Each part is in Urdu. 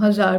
1000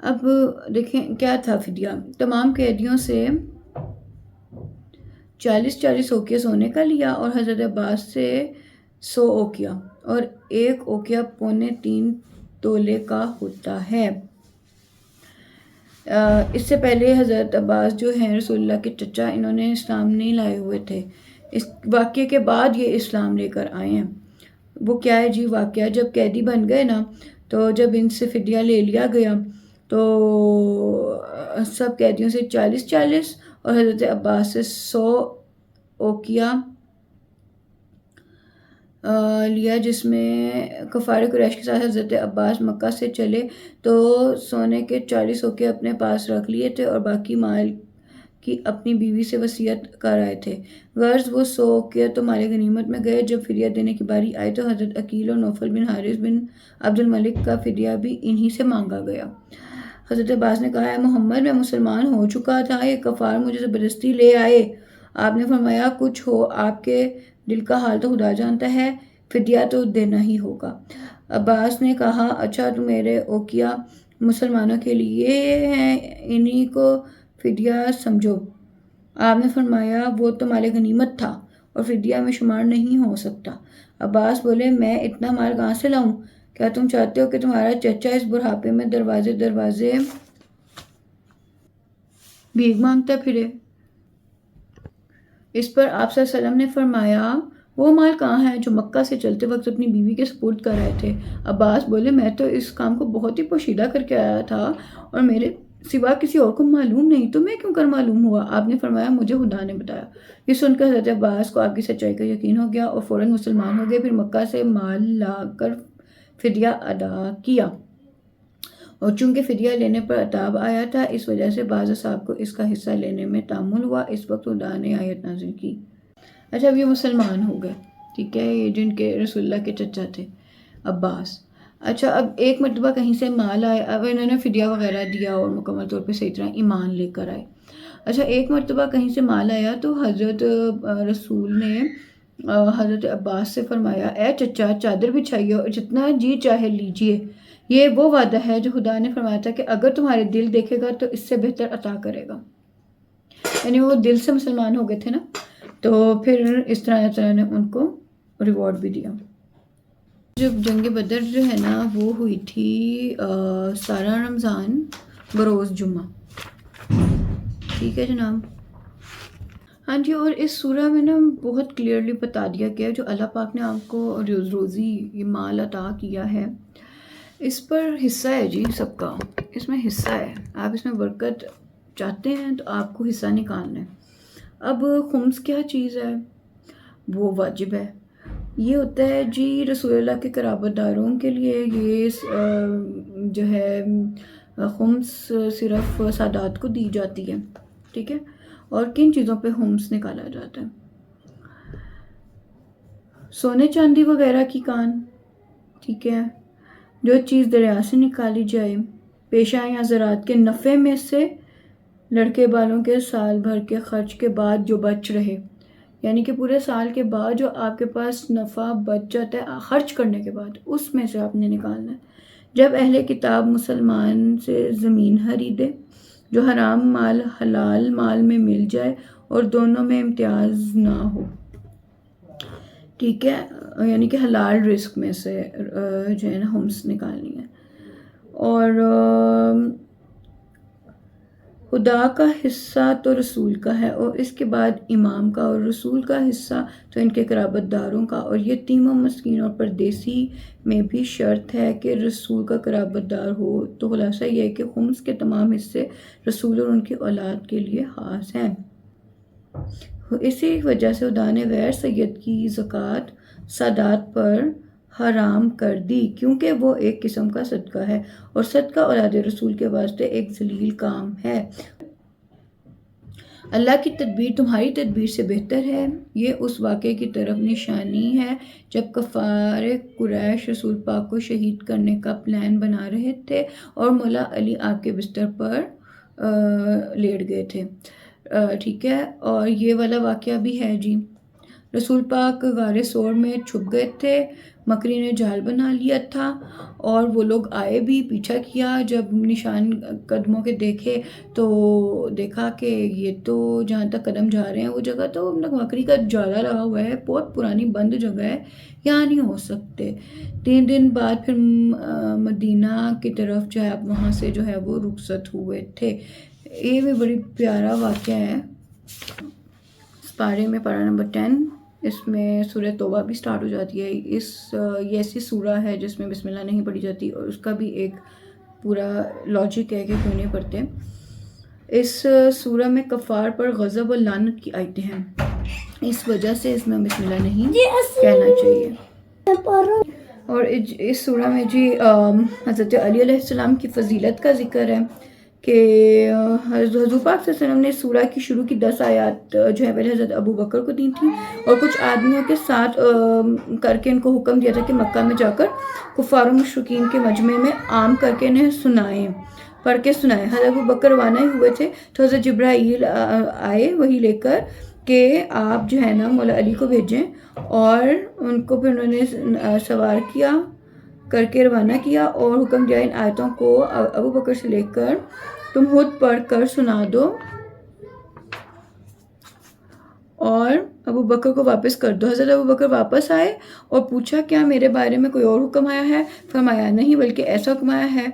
اب دیکھیں کیا تھا فدیہ، تمام قیدیوں سے 40 اوقیہ سونے کا لیا اور حضرت عباس سے 100 اوقیہ، اور ایک اوقیہ 3.25 تولے کا ہوتا ہے۔ اس سے پہلے حضرت عباس جو ہیں رسول اللہ کے چچا، انہوں نے اسلام نہیں لائے ہوئے تھے، اس واقعے کے بعد یہ اسلام لے کر آئے ہیں۔ وہ کیا ہے جی واقعہ، جب قیدی بن گئے نا، تو جب ان سے فدیہ لے لیا گیا تو سب قیدیوں سے 40 اور حضرت عباس سے 100 اوقیہ لیا، جس میں کفار قریش کے ساتھ حضرت عباس مکہ سے چلے تو سونے کے 40 اوقیہ اپنے پاس رکھ لیے تھے اور باقی مال کی اپنی بیوی سے وصیت کر آئے تھے۔ غرض وہ 100 اوقیہ تو مال غنیمت میں گئے۔ جب فدیہ دینے کی باری آئی تو حضرت عقیل اور نوفل بن حارث بن عبد الملک کا فدیہ بھی انہی سے مانگا گیا۔ حضرت عباس نے کہا، اے محمد، میں مسلمان ہو چکا تھا، یہ کفار مجھے زبردستی لے آئے۔ آپ نے فرمایا، کچھ ہو آپ کے دل کا حال تو خدا جانتا ہے، فدیہ تو دینا ہی ہوگا۔ عباس نے کہا، اچھا تو میرے اوقیہ مسلمانوں کے لیے ہیں، انہی کو فدیہ سمجھو۔ آپ نے فرمایا، وہ تو مال غنیمت تھا اور فدیہ میں شمار نہیں ہو سکتا۔ عباس بولے، میں اتنا مال کہاں سے لاؤں؟ کیا تم چاہتے ہو کہ تمہارا چچا اس بڑھاپے میں دروازے دروازے بھیک مانگتا پھرے؟ اس پر آپ صلی اللہ علیہ وسلم نے فرمایا، وہ مال کہاں ہے جو مکہ سے چلتے وقت اپنی بیوی کے سپرد کر رہے تھے؟ عباس بولے، میں تو اس کام کو بہت ہی پوشیدہ کر کے آیا تھا اور میرے سوا کسی اور کو معلوم نہیں، تو میں کیوں کر معلوم ہوا؟ آپ نے فرمایا، مجھے خدا نے بتایا۔ یہ سن کر حضرت عباس کو آپ کی سچائی کا یقین ہو گیا اور فوراً مسلمان ہو گئے۔ پھر مکہ سے مال لا کر فدیہ ادا کیا، اور چونکہ فدیہ لینے پر عتاب آیا تھا، اس وجہ سے بعض اصحاب کو اس کا حصہ لینے میں تامل ہوا۔ اس وقت خدا نے آیت نازل کی۔ اچھا، اب یہ مسلمان ہو گئے، ٹھیک ہے، یہ جن کے رسول اللہ کے چچا تھے عباس۔ اچھا، اب ایک مرتبہ کہیں سے مال آئے، اب انہوں نے فدیہ وغیرہ دیا اور مکمل طور پہ صحیح طرح ایمان لے کر آئے۔ اچھا، ایک مرتبہ کہیں سے مال آیا تو حضرت رسول نے حضرت عباس سے فرمایا، اے چچا، چادر بچھائیے اور جتنا جی چاہے لیجئے، یہ وہ وعدہ ہے جو خدا نے فرمایا تھا کہ اگر تمہارے دل دیکھے گا تو اس سے بہتر عطا کرے گا۔ یعنی وہ دل سے مسلمان ہو گئے تھے نا، تو پھر اس طرح اللہ تعالیٰ نے ان کو ریوارڈ بھی دیا۔ جب جنگ بدر جو ہے نا وہ ہوئی تھی 17 رمضان بروز جمعہ، ٹھیک ہے جناب۔ ہاں جی، اور اس سورہ میں نا بہت کلیئرلی بتا دیا گیا جو اللہ پاک نے آپ کو روزی یہ مال عطا کیا ہے، اس پر حصہ ہے جی سب کا، اس میں حصہ ہے۔ آپ اس میں برکت چاہتے ہیں تو آپ کو حصہ نکالنا ہے۔ اب خمس کیا چیز ہے؟ وہ واجب ہے۔ یہ ہوتا ہے جی رسول اللہ کے قرابت داروں کے لیے، یہ جو ہے خمس صرف سادات کو دی جاتی ہے، ٹھیک ہے۔ اور کن چیزوں پہ خمس نکالا جاتا ہے؟ سونے چاندی وغیرہ کی کان، ٹھیک ہے، جو چیز دریا سے نکالی جائے، پیشہ یا زراعت کے نفع میں سے لڑکے بالوں کے سال بھر کے خرچ کے بعد جو بچ رہے، یعنی کہ پورے سال کے بعد جو آپ کے پاس نفع بچ جاتا ہے خرچ کرنے کے بعد، اس میں سے آپ نے نکالنا ہے۔ جب اہل کتاب مسلمان سے زمین خریدے، جو حرام مال حلال مال میں مل جائے اور دونوں میں امتیاز نہ ہو، ٹھیک ہے، یعنی کہ حلال رزق میں سے جو ہے نا خمس نکالنی ہے۔ اور خدا کا حصہ تو رسول کا ہے، اور اس کے بعد امام کا، اور رسول کا حصہ تو ان کے قرابت داروں کا، اور یتیم و مسکین اور پردیسی میں بھی شرط ہے کہ رسول کا قرابت دار ہو۔ تو خلاصہ یہ ہے کہ خمس کے تمام حصے رسول اور ان کی اولاد کے لیے خاص ہیں۔ اسی وجہ سے خدا نے غیر سید کی زکوٰۃ سادات پر حرام کر دی، کیونکہ وہ ایک قسم کا صدقہ ہے، اور صدقہ اولاد رسول کے واسطے ایک ذلیل کام ہے۔ اللہ کی تدبیر تمہاری تدبیر سے بہتر ہے۔ یہ اس واقعے کی طرف نشانی ہے جب کفار قریش رسول پاک کو شہید کرنے کا پلان بنا رہے تھے اور مولا علی آپ کے بستر پر لیٹ گئے تھے، ٹھیک ہے۔ اور یہ والا واقعہ بھی ہے جی، رسول پاک غار ثور میں چھپ گئے تھے، مکری نے جال بنا لیا تھا اور وہ لوگ آئے بھی، پیچھا کیا، جب نشان قدموں کے دیکھے تو دیکھا کہ یہ تو جہاں تک قدم جا رہے ہیں وہ جگہ تو مکری کا جالا لگا ہوا ہے، بہت پرانی بند جگہ ہے، یہاں نہیں ہو سکتے۔ 3 دن بعد پھر مدینہ کی طرف جو ہے اب وہاں سے جو ہے وہ رخصت ہوئے تھے۔ یہ بھی بڑی پیارا واقعہ ہے۔ اس پارے میں پارہ نمبر 10، اس میں سورہ توبہ بھی سٹارٹ ہو جاتی ہے۔ یہ ایسی سورہ ہے جس میں بسم اللہ نہیں پڑھی جاتی، اور اس کا بھی ایک پورا لاجک ہے کہ کیوں نہیں پڑھتے۔ اس سورہ میں کفار پر غضب اور لعنت کی آیتیں ہیں، اس وجہ سے اس میں بسم اللہ نہیں کہنا چاہیے۔ اور اس سورہ میں جی حضرت علی علیہ السلام کی فضیلت کا ذکر ہے کہ حضور پاک صلی اللہ علیہ وسلم نے اس سورہ کی شروع کی 10 آیات جو ہے پہلے حضرت ابو بکر کو دی تھی، اور کچھ آدمیوں کے ساتھ کر کے ان کو حکم دیا تھا کہ مکہ میں جا کر کفار و مشرکین کے مجمع میں عام کر کے انہیں پڑھ کے سنائے۔ حضرت ابو بکر روانہ ہی ہوئے تھے تو حضرت جبرائیل آئے وہی لے کر کہ آپ جو ہے نا مولا علی کو بھیجیں، اور ان کو پھر انہوں نے سوار کیا کر کے روانہ کیا اور حکم دیا ان آیتوں کو ابو بکر سے لے کر تم خود پڑھ کر سنا دو اور ابو بکر کو واپس کر دو۔ حضرت ابو بکر واپس آئے اور پوچھا کیا میرے بارے میں کوئی اور حکم آیا ہے؟ فرمایا نہیں، بلکہ ایسا حکم آیا ہے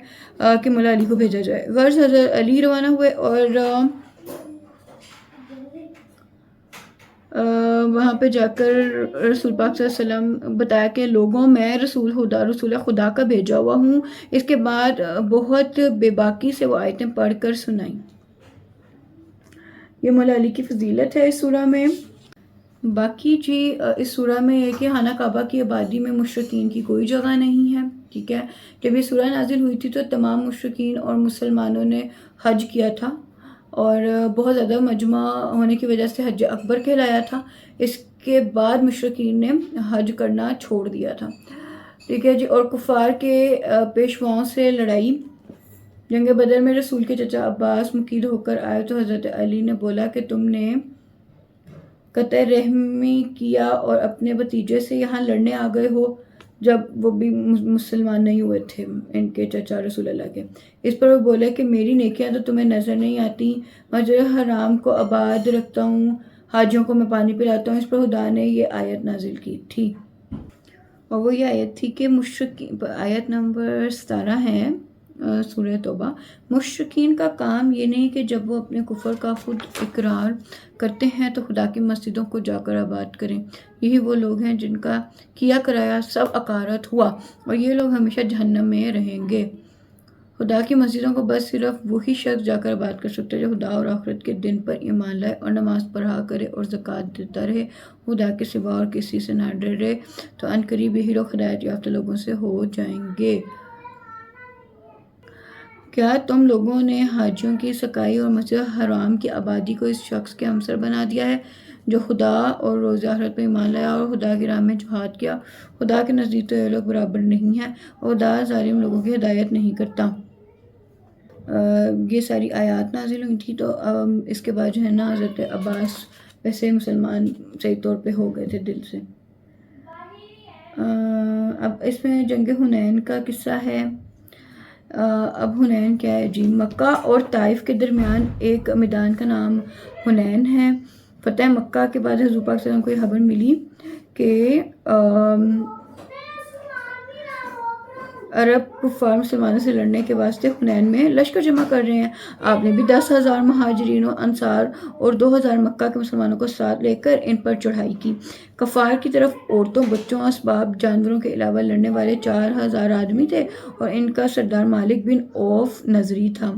کہ مولا علی کو بھیجا جائے۔ غرض حضرت علی روانہ ہوئے اور وہاں پہ جا کر رسول پاک صلی اللہ علیہ وسلم بتایا کہ لوگوں میں رسول خدا کا بھیجا ہوا ہوں۔ اس کے بعد بہت بے باکی سے وہ آیتیں پڑھ کر سنائیں۔ یہ مولا علی کی فضیلت ہے اس سورہ میں۔ باقی جی اس سورہ میں یہ کہ خانہ کعبہ کی آبادی میں مشرکین کی کوئی جگہ نہیں ہے، ٹھیک ہے۔ جب یہ سورہ نازل ہوئی تھی تو تمام مشرکین اور مسلمانوں نے حج کیا تھا، اور بہت زیادہ مجمع ہونے کی وجہ سے حج اکبر کہلایا تھا۔ اس کے بعد مشرکین نے حج کرنا چھوڑ دیا تھا، ٹھیک ہے جی۔ اور کفار کے پیشواؤں سے لڑائی، جنگ بدر میں رسول کے چچا عباس مقید ہو کر آئے تو حضرت علی نے بولا کہ تم نے قطع رحمی کیا اور اپنے بھتیجے سے یہاں لڑنے آ گئے ہو، جب وہ بھی مسلمان نہیں ہوئے تھے ان کے چچا رسول اللہ کے۔ اس پر وہ بولے کہ میری نیکیاں تو تمہیں نظر نہیں آتی، مسجد حرام کو آباد رکھتا ہوں، حاجیوں کو میں پانی پلاتا ہوں۔ اس پر خدا نے یہ آیت نازل کی تھی، اور وہ یہ آیت تھی کہ آیت نمبر 17 ہے سورہ توبہ۔ مشرکین کا کام یہ نہیں کہ جب وہ اپنے کفر کا خود اقرار کرتے ہیں تو خدا کی مسجدوں کو جا کر آباد کریں۔ یہی وہ لوگ ہیں جن کا کیا کرایا سب اکارت ہوا، اور یہ لوگ ہمیشہ جہنم میں رہیں گے۔ خدا کی مسجدوں کو بس صرف وہی شخص جا کر آباد کر سکتا ہے جو خدا اور آخرت کے دن پر ایمان لائے اور نماز پڑھا کرے اور زکوٰۃ دیتا رہے، خدا کے سوا اور کسی سے نہ ڈرے، تو ان قریب یہی لوگ ہدایت یافتہ لوگوں سے ہو جائیں گے۔ کیا تم لوگوں نے حاجیوں کی سکائی اور مسجد حرام کی آبادی کو اس شخص کے ہمسر بنا دیا ہے جو خدا اور روز آخرت پر ایمان لایا اور خدا کی راہ میں جہاد کیا؟ خدا کے نزدیک تو یہ لوگ برابر نہیں ہیں، اور خدا ظالم لوگوں کی ہدایت نہیں کرتا۔ یہ ساری آیات نازل ہوئی تھی، تو اس کے بعد جو ہے نا حضرت عباس ویسے مسلمان صحیح طور پہ ہو گئے تھے دل سے۔ اب اس میں جنگ حنین کا قصہ ہے۔ اب حنین کیا ہے جی؟ مکہ اور طائف کے درمیان ایک میدان کا نام حنین ہے۔ فتح مکہ کے بعد حضور پاک صلی اللہ علیہ وسلم کو یہ خبر ملی کہ عرب کفار مسلمانوں سے لڑنے کے واسطے حنین میں لشکر جمع کر رہے ہیں۔ آپ نے بھی 10,000 مہاجرین و انصار اور 2,000 مکہ کے مسلمانوں کو ساتھ لے کر ان پر چڑھائی کی۔ کفار کی طرف عورتوں، بچوں، اسباب، جانوروں کے علاوہ لڑنے والے 4,000 آدمی تھے، اور ان کا سردار مالک بن عوف نظری تھا۔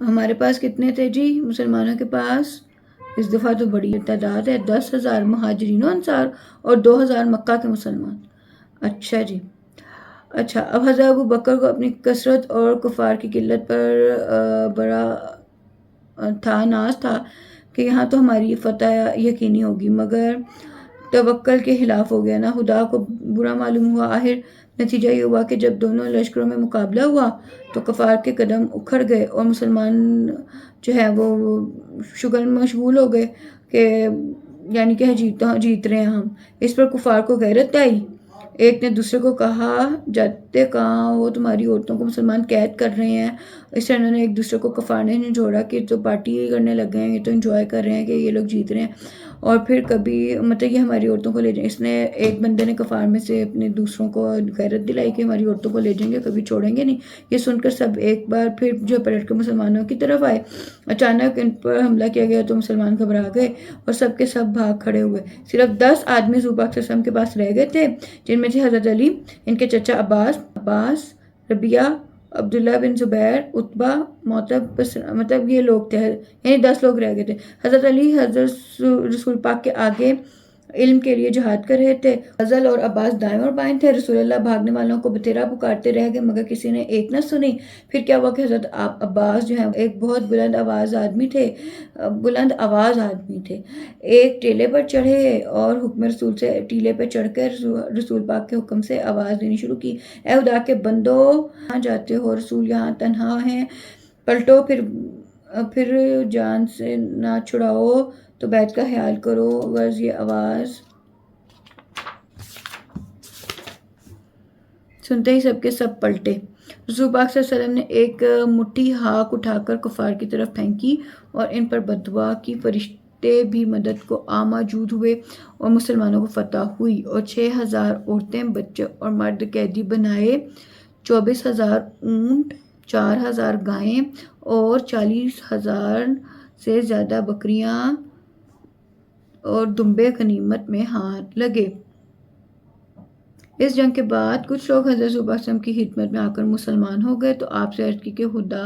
ہمارے پاس کتنے تھے جی مسلمانوں کے پاس؟ اس دفعہ تو بڑی تعداد ہے، 10,000 مہاجرین و انصار اور 2,000 مکہ کے مسلمان۔ اچھا جی، اچھا۔ اب حضرت ابو بکر کو اپنی کثرت اور کفار کی قلت پر بڑا ناز تھا کہ یہاں تو ہماری فتح یقینی ہوگی، مگر توکل کے خلاف ہو گیا نا، خدا کو برا معلوم ہوا۔ آخر نتیجہ یہ ہوا کہ جب دونوں لشکروں میں مقابلہ ہوا تو کفار کے قدم اکھڑ گئے اور مسلمان جو ہے وہ شغل مشغول ہو گئے کہ یعنی کہ جیت رہے ہیں ہم۔ اس پر کفار کو غیرت آئی ایک نے دوسرے کو کہا جاتے کہاں وہ تمہاری عورتوں کو مسلمان قید کر رہے ہیں. اس طرح انہوں نے ایک دوسرے کو کفارنے نے جوڑا کہ تو پارٹی کرنے لگ گئے ہیں، یہ تو انجوائے کر رہے ہیں کہ یہ لوگ جیت رہے ہیں، اور پھر کبھی مطلب یہ ہماری عورتوں کو لے جائیں. اس نے ایک بندے نے کفار میں سے اپنے دوسروں کو غیرت دلائی کہ ہماری عورتوں کو لے جائیں گے، کبھی چھوڑیں گے نہیں. یہ سن کر سب ایک بار پھر جو پلٹ کر مسلمانوں کی طرف آئے. اچانک ان پر حملہ کیا گیا تو مسلمان گھبرا گئے اور سب کے سب بھاگ کھڑے ہوئے. صرف 10 آدمی حضور پاک صلی اللہ علیہ وسلم کے پاس رہ گئے تھے، جن میں تھے حضرت علی، ان کے چچا عباس، ربیعہ، عبداللہ بن زبیر، عتبہ، مطلب یہ لوگ تھے، یعنی 10 لوگ رہ گئے تھے. حضرت علی حضرت رسول پاک کے آگے علم کے لیے جہاد کر رہے تھے. فضل اور عباس دائیں اور بائیں تھے. رسول اللہ بھاگنے والوں کو بتیرا پکارتے رہ گئے مگر کسی نے ایک نہ سنی. پھر کیا ہوا کہ حضرت عباس جو ہیں ایک بہت بلند آواز آدمی تھے، ایک ٹیلے پر چڑھے اور حکم رسول سے ٹیلے پہ چڑھ کر رسول پاک کے حکم سے آواز دینی شروع کی. اے خدا کے بندو، کہاں جاتے ہو؟ رسول یہاں تنہا ہیں، پلٹو، پھر جان سے نہ چھڑاؤ تو بیت کا خیال کرو. غرض یہ آواز سنتے ہی سب کے سب پلٹے. رسول پاک صلی اللہ علیہ وسلم نے ایک مٹھی خاک اٹھا کر کفار کی طرف پھینکی اور ان پر بددعا کی. فرشتے بھی مدد کو موجود ہوئے اور مسلمانوں کو فتح ہوئی اور 6,000 عورتیں، بچے اور مرد قیدی بنائے. 24,000 اونٹ، 4,000 گائیں اور 40,000 سے زیادہ بکریاں اور دمبے غنیمت میں ہاتھ لگے. اس جنگ کے بعد کچھ لوگ حضرت رسول پاک صلی اللہ علیہ وسلم کی خدمت میں آ کر مسلمان ہو گئے تو آپ سے عرض کی کہ خدا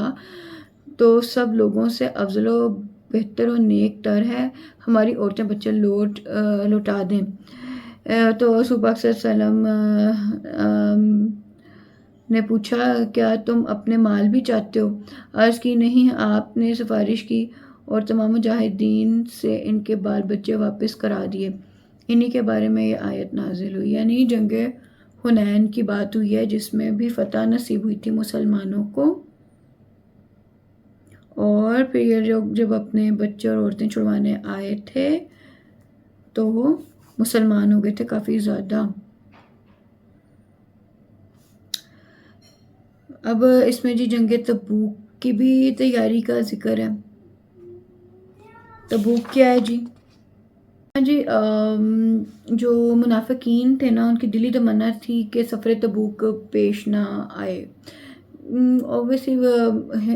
تو سب لوگوں سے افضل و بہتر و نیک تر ہے، ہماری عورتیں بچے لوٹا دیں. تو رسول پاک صلی اللہ علیہ وسلم نے پوچھا کیا تم اپنے مال بھی چاہتے ہو؟ عرض کی نہیں. آپ نے سفارش کی اور تمام مجاہدین سے ان کے بال بچے واپس کرا دیے. انہی کے بارے میں یہ آیت نازل ہوئی، یعنی جنگ حنین کی بات ہوئی ہے جس میں بھی فتح نصیب ہوئی تھی مسلمانوں کو. اور پھر یہ لوگ جب اپنے بچے اور عورتیں چھڑوانے آئے تھے تو وہ مسلمان ہو گئے تھے کافی زیادہ. اب اس میں جنگ تبوک کی بھی تیاری کا ذکر ہے. تبوک کیا ہے جی؟ جو منافقین تھے نا، ان کی دلی تمنا تھی کہ سفر تبوک پیش نہ آئے. اوبیسلی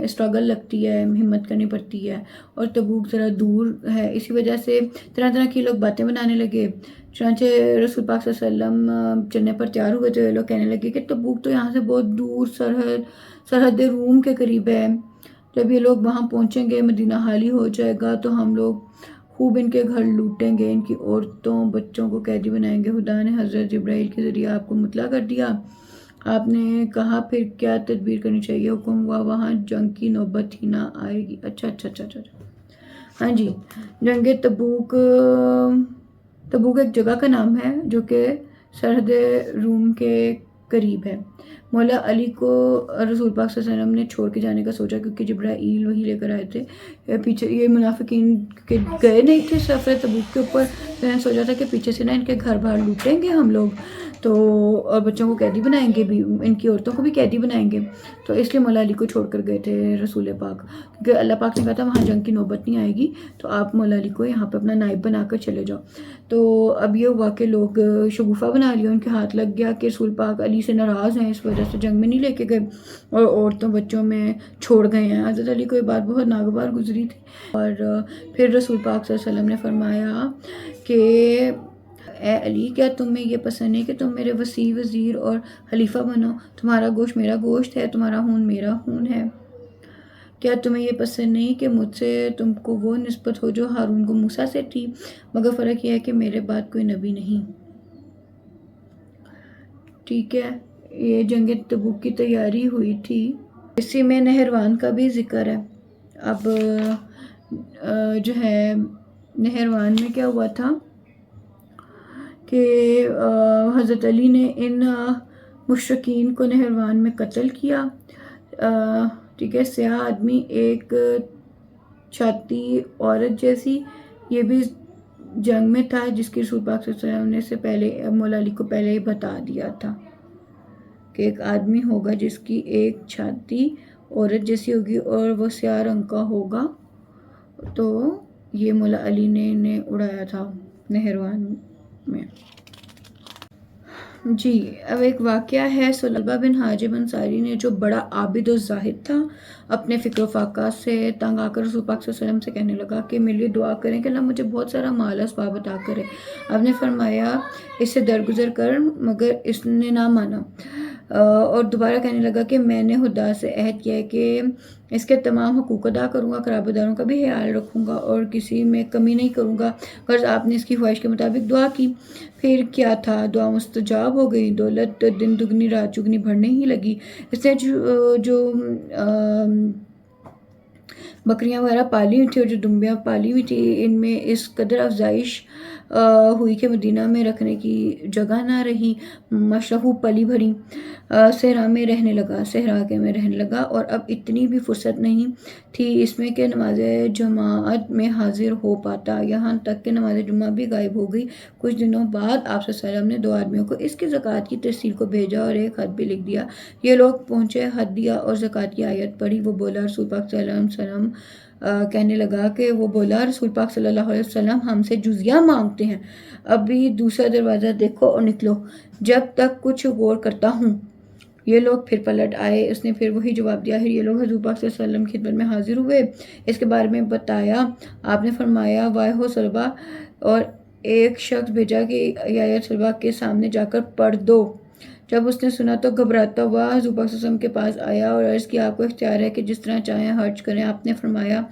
اسٹرگل لگتی ہے، ہمت کرنی پڑتی ہے، اور تبوک ذرا دور ہے، اسی وجہ سے طرح طرح کی لوگ باتیں بنانے لگے. چنانچہ رسول پاک صلی اللہ علیہ وسلم چلنے پر تیار ہوئے تو یہ لوگ کہنے لگے کہ تبوک تو یہاں سے بہت دور سرحد روم کے قریب ہے. جب یہ لوگ وہاں پہنچیں گے، مدینہ خالی ہو جائے گا تو ہم لوگ خوب ان کے گھر لوٹیں گے، ان کی عورتوں بچوں کو قیدی بنائیں گے. خدا نے حضرت جبرائیل کے ذریعے آپ کو مطلع کر دیا. آپ نے کہا پھر کیا تدبیر کرنی چاہیے؟ حکم ہوا وہاں جنگ کی نوبت ہی نہ آئے گی. اچھا. ہاں جی، جنگ تبوک ایک جگہ کا نام ہے جو کہ سرحد روم کے قریب ہے. مولا علی کو رسول پاک صلی اللہ علیہ وسلم نے چھوڑ کے جانے کا سوچا کیونکہ جبرائیل وہی لے کر آئے تھے. پیچھے یہ منافقین کے گئے نہیں تھے سفر تبوک کے اوپر، تو نے سوچا تھا کہ پیچھے سے نا ان کے گھر باہر لوٹیں گے ہم لوگ تو، اور بچوں کو قیدی بنائیں گے بھی، ان کی عورتوں کو بھی قیدی بنائیں گے. تو اس لیے مولا علی کو چھوڑ کر گئے تھے رسول پاک، کیونکہ اللہ پاک نے کہا تھا وہاں جنگ کی نوبت نہیں آئے گی تو آپ مولا علی کو یہاں پہ اپنا نائب بنا کر چلے جاؤ. تو اب یہ ہوا کہ لوگ شگوفہ بنا لیا، ان کے ہاتھ لگ گیا کہ رسول پاک علی سے ناراض ہیں، اس وجہ سے جنگ میں نہیں لے کے گئے اور عورتوں بچوں میں چھوڑ گئے ہیں. حضرت علی کو یہ بات بہت ناگوار گزری تھی. اور پھر رسول پاک صلی اللہ علیہ وسلم نے فرمایا کہ اے علی، کیا تمہیں یہ پسند نہیں کہ تم میرے وصی وزیر اور خلیفہ بنو؟ تمہارا گوشت میرا گوشت ہے، تمہارا خون میرا خون ہے. کیا تمہیں یہ پسند نہیں کہ مجھ سے تم کو وہ نسبت ہو جو ہارون کو موسیٰ سے تھی، مگر فرق یہ ہے کہ میرے بعد کوئی نبی نہیں. ٹھیک ہے، یہ جنگ تبوک کی تیاری ہوئی تھی. اسی میں نہروان کا بھی ذکر ہے. اب جو ہے نہروان میں کیا ہوا تھا کہ حضرت علی نے ان مشرکین کو نہروان میں قتل کیا. ٹھیک ہے، سیاہ آدمی، ایک چھاتی عورت جیسی، یہ بھی جنگ میں تھا جس کی رسول پاک صلی اللہ علیہ وسلم نے سے پہلے مولا علی کو پہلے ہی بتا دیا تھا کہ ایک آدمی ہوگا جس کی ایک چھاتی عورت جیسی ہوگی اور وہ سیاہ رنگ کا ہوگا، تو یہ مولا علی نے انہیں اڑایا تھا نہروان میں۔ جی اب ایک واقعہ ہے سلبہ بن حاجب انصاری نے، جو بڑا عابد و زاہد تھا، اپنے فکر و فاقہ سے تنگ آ کر رسول پاک صلی اللہ علیہ وسلم سے کہنے لگا کہ میرے لیے دعا کریں کہ اللہ مجھے بہت سارا مال اسباب عطا کرے۔ آپ نے فرمایا اس سے درگزر کر، مگر اس نے نہ مانا اور دوبارہ کہنے لگا کہ میں نے خدا سے عہد کیا ہے کہ اس کے تمام حقوق ادا کروں گا، قرابت داروں کا بھی خیال رکھوں گا اور کسی میں کمی نہیں کروں گا۔ غرض آپ نے اس کی خواہش کے مطابق دعا کی۔ پھر کیا تھا، دعا مستجاب ہو گئی، دولت دن دگنی رات چگنی بڑھنے ہی لگی۔ اس نے جو بکریاں وغیرہ پالی ہوئی تھی اور جو دمبیاں پالی ہوئی تھی، ان میں اس قدر افزائش ہوئی کہ مدینہ میں رکھنے کی جگہ نہ رہی، مشرف پلی بھری صحرا میں رہنے لگا اور اب اتنی بھی فرصت نہیں تھی اس میں کہ نماز جماعت میں حاضر ہو پاتا، یہاں تک کہ نماز جمعہ بھی غائب ہو گئی۔ کچھ دنوں بعد آپ صلی اللہ علیہ وسلم نے 2 آدمیوں کو اس کی زکوٰۃ کی ترسیل کو بھیجا اور ایک خط بھی لکھ دیا۔ یہ لوگ پہنچے، خط دیا اور زکوٰۃ کی آیت پڑھی۔ وہ بولا رسول پاک صلی اللہ علیہ وسلم رسول پاک صلی اللہ علیہ وسلم ہم سے جزیہ مانگتے ہیں، ابھی دوسرا دروازہ دیکھو اور نکلو جب تک کچھ غور کرتا ہوں۔ یہ لوگ پھر پلٹ آئے، اس نے پھر وہی جواب دیا۔ پھر یہ لوگ حضور پاک صلی اللہ علیہ وسلم کی خدمت میں حاضر ہوئے، اس کے بارے میں بتایا۔ آپ نے فرمایا وائے ہو سلبہ، اور ایک شخص بھیجا کہ یہ آیت سلبہ کے سامنے جا کر پڑھ دو۔ جب اس نے سنا تو گھبراتا ہوا حضور پاک صلی اللہ علیہ وسلم کے پاس آیا اور عرض کی آپ کو اختیار ہے کہ جس طرح چاہیں خرچ کریں۔ آپ نے فرمایا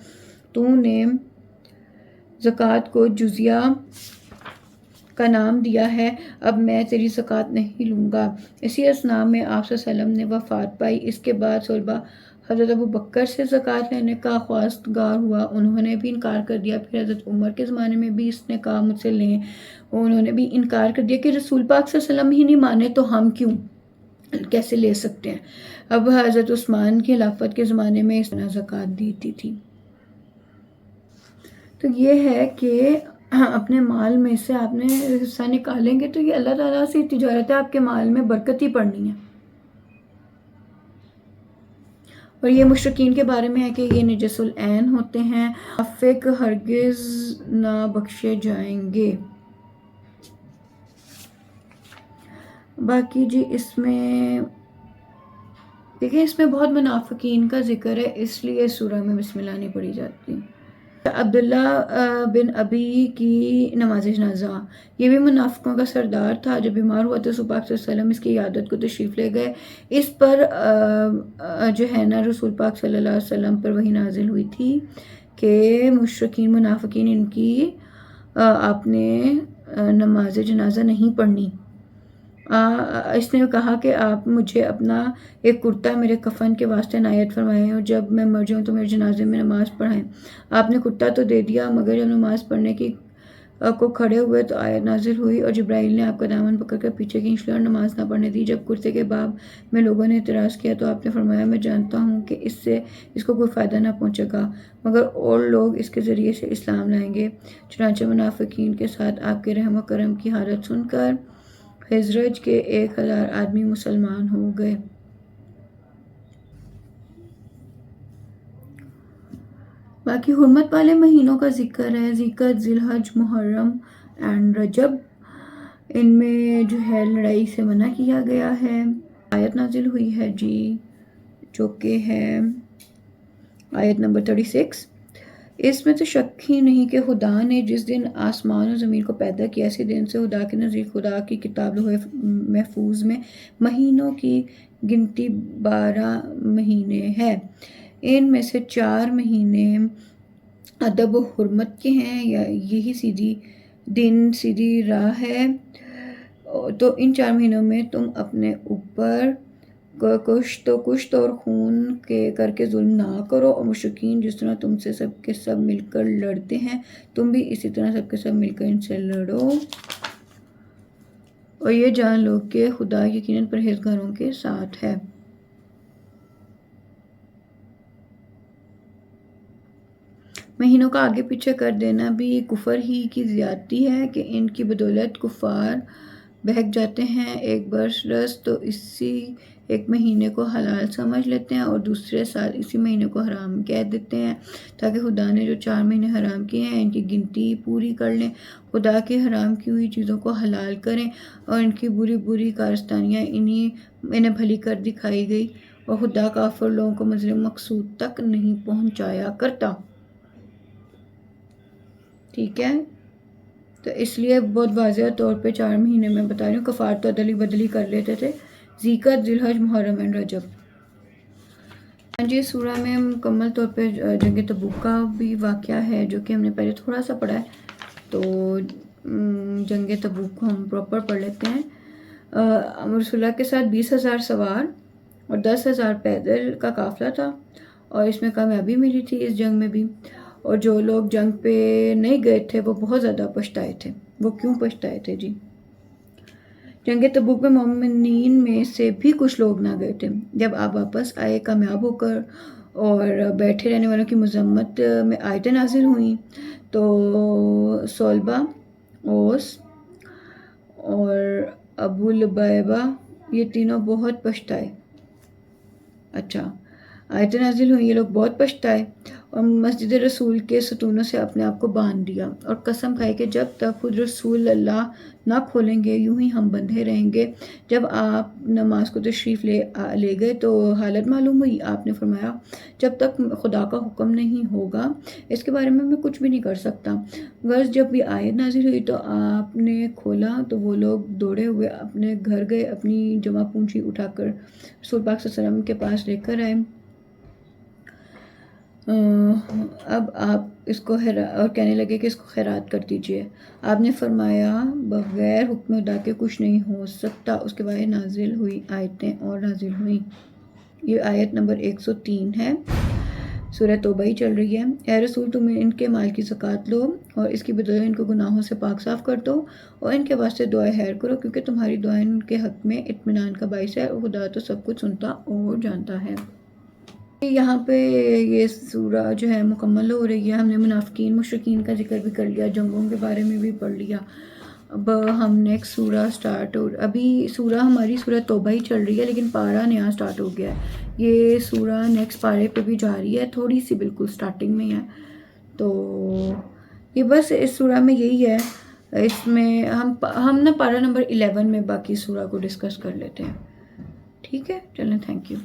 تو نے زکوٰۃ کو جزیہ کا نام دیا ہے، اب میں تیری زکوٰۃ نہیں لوں گا۔ اسی اثناء میں آپ صلی اللہ علیہ وسلم نے وفات پائی۔ اس کے بعد سلبہ حضرت ابو بکر سے زکوٰۃ لینے کا خواستگار ہوا، انہوں نے بھی انکار کر دیا۔ پھر حضرت عمر کے زمانے میں بھی اس نے کہا مجھ سے لیں، انہوں نے بھی انکار کر دیا کہ رسول پاک صلی اللہ علیہ وسلم ہی نہیں مانے تو ہم کیسے لے سکتے ہیں۔ اب حضرت عثمان کی خلافت کے زمانے میں اس نے زکوٰۃ دیتی تھی۔ تو یہ ہے کہ اپنے مال میں سے آپ نے حصہ نکالیں گے تو یہ اللہ تعالیٰ سے تجارت ہے، آپ کے مال میں برکت ہی پڑنی ہے۔ اور یہ مشرکین کے بارے میں ہے کہ یہ نجس العین ہوتے ہیں، منافق ہرگز نہ بخشے جائیں گے۔ باقی جی اس میں دیکھیں، اس میں بہت منافقین کا ذکر ہے، اس لیے سورہ میں بسم اللہ نہیں پڑھی جاتی۔ عبداللہ بن ابی کی نماز جنازہ، یہ بھی منافقوں کا سردار تھا۔ جب بیمار ہوا تو رسول پاک صلی اللہ علیہ وسلم اس کی عیادت کو تشریف لے گئے۔ اس پر جو ہے نا رسول پاک صلی اللہ علیہ وسلم پر وحی نازل ہوئی تھی کہ مشرکین منافقین ان کی آپ نے نماز جنازہ نہیں پڑھنی۔ اس نے کہا کہ آپ مجھے اپنا ایک کرتا میرے کفن کے واسطے عنایت فرمائیں اور جب میں مر جاؤں تو میرے جنازے میں نماز پڑھائیں۔ آپ نے کرتا تو دے دیا، مگر جب نماز پڑھنے کو کھڑے ہوئے تو آیت نازل ہوئی اور جبرائیل نے آپ کا دامن پکڑ کر پیچھے کھینچ لیا اور نماز نہ پڑھنے دی۔ جب کرتے کے باب میں لوگوں نے اعتراض کیا تو آپ نے فرمایا میں جانتا ہوں کہ اس سے اس کو کوئی فائدہ نہ پہنچے گا، مگر اور لوگ اس کے ذریعے سے اسلام لائیں گے۔ چنانچہ منافقین کے ساتھ آپ کے رحم و کرم کی حالت سن کر خزرج کے 1000 آدمی مسلمان ہو گئے۔ باقی حرمت والے مہینوں کا ذکر ہے، ذی-القعدہ، ذی الحج، محرم اینڈ رجب۔ ان میں جو ہے لڑائی سے منع کیا گیا ہے۔ آیت نازل ہوئی ہے جی، جو کہ ہے آیت نمبر 36۔ اس میں تو شک ہی نہیں کہ خدا نے جس دن آسمان و زمین کو پیدا کیا، اسی دن سے خدا کے نزدیک خدا کی کتاب لوح محفوظ میں مہینوں کی گنتی 12 مہینے ہے۔ ان میں سے 4 مہینے ادب و حرمت کے ہیں، یا یہی سیدھی راہ ہے۔ تو ان 4 مہینوں میں تم اپنے اوپر کشت اور خون کر کے ظلم نہ کرو، اور مشرکین جس طرح تم سے سب کے سب مل کر لڑتے ہیں تم بھی اسی طرح سب کے سب مل کر ان سے لڑو، اور یہ جان لو کہ خدا یقیناً پرہیزگاروں کے ساتھ ہے۔ مہینوں کا آگے پیچھے کر دینا بھی کفر ہی کی زیادتی ہے کہ ان کی بدولت کفار بہک جاتے ہیں ایک برس تو اسی ایک مہینے کو حلال سمجھ لیتے ہیں اور دوسرے سال اسی مہینے کو حرام کہہ دیتے ہیں تاکہ خدا نے جو 4 مہینے حرام کیے ہیں ان کی گنتی پوری کر لیں، خدا کی حرام کی ہوئی چیزوں کو حلال کریں اور ان کی بری بری کارستانیاں انہیں بھلی کر دکھائی گئی اور خدا کافر لوگوں کو منزل مقصود تک نہیں پہنچایا کرتا۔ ٹھیک ہے، تو اس لیے بہت واضح طور پہ 4 مہینے میں بتا رہی ہوں، کفار تو عدلی بدلی کر لیتے تھے، ذیقعت، ذی الحج، محرم اینڈ رجب۔ ہاں جی، سورہ میں مکمل طور پہ جنگ تبوک کا بھی واقعہ ہے جو کہ ہم نے پہلے تھوڑا سا پڑھا ہے، تو جنگ تبوک کو ہم پراپر پڑھ لیتے ہیں۔ رسول اللہ کے ساتھ 20,000 سوار اور 10,000 پیدل کا قافلہ تھا اور اس میں کامیابی ملی تھی اس جنگ میں بھی، اور جو لوگ جنگ پہ نہیں گئے تھے وہ بہت زیادہ پچھتائے تھے۔ وہ کیوں پچھتائے تھے جی؟ جنگ تبوک میں مومنین میں سے بھی کچھ لوگ نہ گئے تھے۔ جب آپ واپس آئے کامیاب ہو کر اور بیٹھے رہنے والوں کی مذمت میں آیتیں نازل ہوئیں تو صلبہ، اوس اور ابو لبیبہ یہ تینوں بہت پچھتائے۔ اچھا، آیتیں نازل ہوئیں، یہ لوگ بہت پچھتائے اور مسجد رسول کے ستونوں سے اپنے آپ کو باندھ دیا اور قسم کھائی کہ جب تک خود رسول اللہ نہ کھولیں گے یوں ہی ہم بندھے رہیں گے۔ جب آپ نماز کو تشریف لے گئے تو حالت معلوم ہوئی، آپ نے فرمایا جب تک خدا کا حکم نہیں ہوگا اس کے بارے میں کچھ بھی نہیں کر سکتا۔ غرض جب یہ آیت نازل ہوئی تو آپ نے کھولا تو وہ لوگ دوڑے ہوئے اپنے گھر گئے، اپنی جمع پونجی اٹھا کر رسول پاک صلی اللہ علیہ وسلم کے پاس لے کر آئے۔ اب آپ اس کو اور کہنے لگے کہ اس کو خیرات کر دیجئے۔ آپ نے فرمایا بغیر حکم خدا کے کچھ نہیں ہو سکتا۔ اس کے بعد نازل ہوئی آیتیں اور نازل ہوئیں۔ یہ آیت نمبر 103 ہے، سورہ توبہ ہی چل رہی ہے۔ اے رسول تم ان کے مال کی زکوٰۃ لو اور اس کی بدولت ان کو گناہوں سے پاک صاف کر دو اور ان کے واسطے دعائے خیر کرو کیونکہ تمہاری دعائیں ان کے حق میں اطمینان کا باعث ہے اور خدا تو سب کچھ سنتا اور جانتا ہے۔ یہاں پہ یہ سورہ جو ہے مکمل ہو رہی ہے۔ ہم نے منافقین مشرکین کا ذکر بھی کر لیا، جنگوں کے بارے میں بھی پڑھ لیا۔ اب ہم نیکسٹ سورہ ابھی سورہ ہماری سورہ توبہ ہی چل رہی ہے لیکن پارہ نیا سٹارٹ ہو گیا ہے۔ یہ سورہ نیکسٹ پارے پہ بھی جا رہی ہے، تھوڑی سی بالکل سٹارٹنگ میں ہے، تو یہ بس اس سورہ میں یہی ہے۔ اس میں ہم نا پارہ نمبر 11 میں باقی سورہ کو ڈسکس کر لیتے ہیں۔ ٹھیک ہے، چلیں، تھینک یو۔